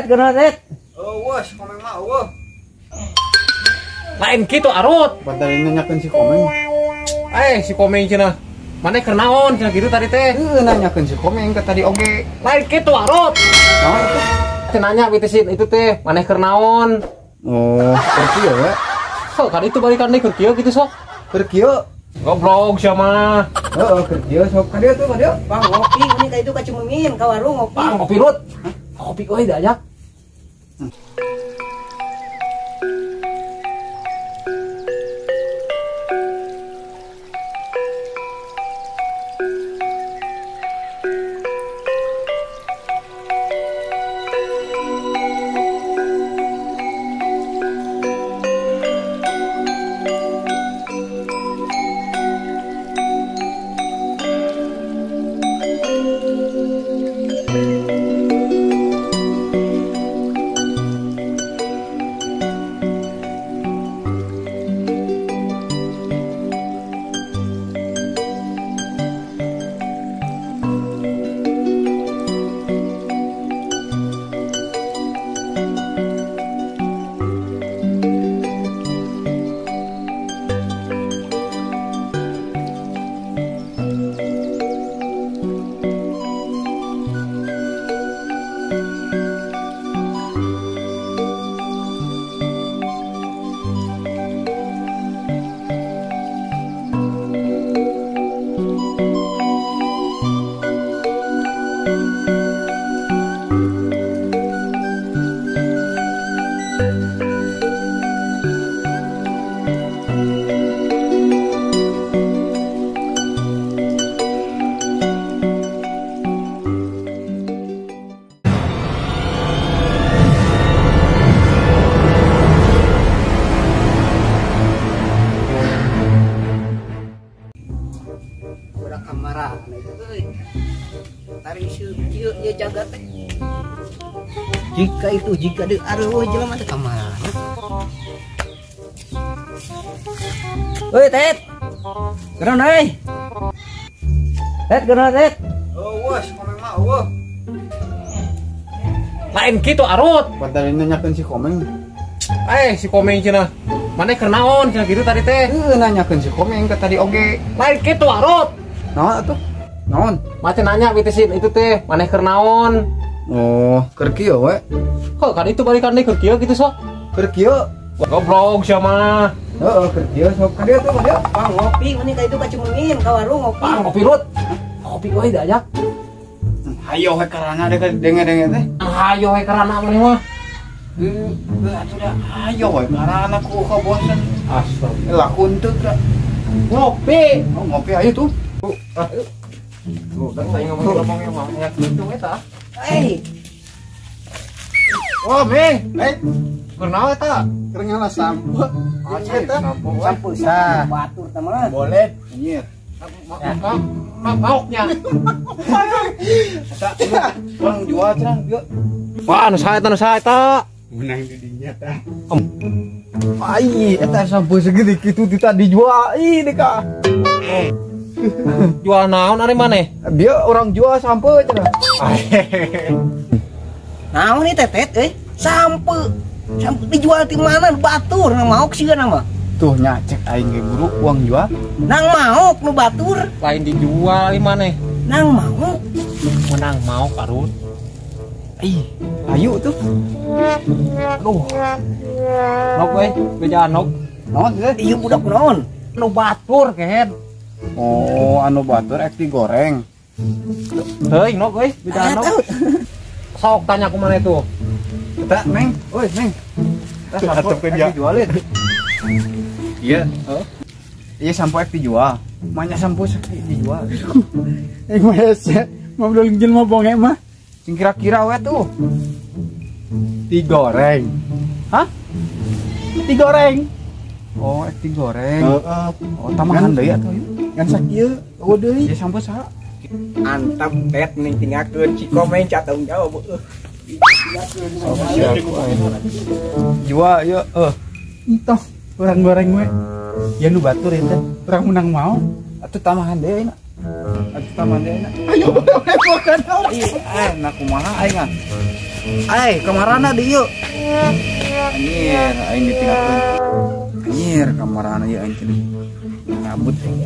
Kenapa, Ted? Wes, komeng mah eueuh. Lain kitu arut. Padahal nanyakeun si komeng. Si komeng cenah. Mana keur naon cenah kitu tadi teh? Nanyakeun si komeng ke tadi oge. Lain kitu arut. Naon atuh? Teh nanya bitisin itu teh, mana keur naon? Oh, keur kieu we. Sok kan itu balikan deui keur kieu gitu sok. Keur kieu. Goblok sia mah. Heeh, keur kieu sok ka dieu tuh, ka dieu. Bang, ngopi ini ka itu ka Cemengin, ka warung ngopi. Bang, kopi Rut. Kopi euy diajak. Kamara nah itu euy. Tari sieu ieu jaga teh. Jika deui areueuh jelema teh kamara. Euy, Ted. Kenaon euy? Ted, kenaon, Ted? Wes, komeng mah eueuh. Lain kitu arut. Padahal nanyakeun si komeng. Si komeng cenah. Mana keur naon cenah kitu tadi teh? Nanyakeun si komeng ke tadi oge. Lain kitu arut. Naon atuh? Naon? Macam nanya bitisin itu teh, mana keur naon? Oh, keur kieu we. Kok kan itu balikan deui keur kieu gitu sok. Keur kieu. Goblok sia mah. Heeh, keur kieu sok ka dieu tuh, ka dieu. Bang, ngopi ini ka itu ka Cemengin, ka warung ngopi. Bang, kopi Rut. Kopi euy diajak. Hayo we karana deh denge-denge teh. Hayo we karana mah mah. Atuh dah hayo we karana ku ka bosen. Astagfirullah. Lah kunteuk da. Ngopi. Oh, ngopi ayo tuh. Tuh, kan saya ngomongnya mah ya gitu eta. Oh, Ming. Keur naon eta? Keur ngalah sampo. Sampo sa batur teh mah. Boleh. Iya. Mauknya. Eta orang jual cenah yuk. Wah, anu saha eta? Menang di dinya tah. Ai, eta sampo segede kitu tadi dijual. Ih, deka. Jual naon ari maneh? Dia orang jual sampo cenah. Naon ieu Ted euy? Sampo dijual di mana? Batur nang maok sieun mah. Tuh nya cek aing ge guru uang jual. Nang maok nu batur. Lain dijual di maneh. Nang maok. Menang mau karun. Ih, ayo tuh. Aduh. Nok we, bejaan nok. Naon teh? Ieu budak naon? Nu batur kehed. Oh, anu batur ek digoreng. Heuy, nok we, bejaan nok. Sok tanya ku maneh tuh. Eta, Neng. Oi, Neng. Sampo ek dijualin. Iya. Iya sampo ek dijual. Manya sampo sakit dijual. Mau belum jelma bonge mah. Sing kira-kira we tuh. Digoreng. Hah? Digoreng. Oh, ek digoreng. Heeh. Oh, tamahan deui atuh. Kan sakieu eueuh deui. Ieu sampo saha? Antap Ted mending tinggalkeun si komeng catong jawab. Jual yuk. Entah orang goreng we. Ya nu batur eta. Urang menang mau. Atuh tamahan deui na. Atuh tamahan deui na. Ayo udah bukan. Ih, nah kumaha aing ah. kamarana di yuk. Anjir, aing ditinggalkeun. Anjir, kamarana ieu aing teh ngabut aing.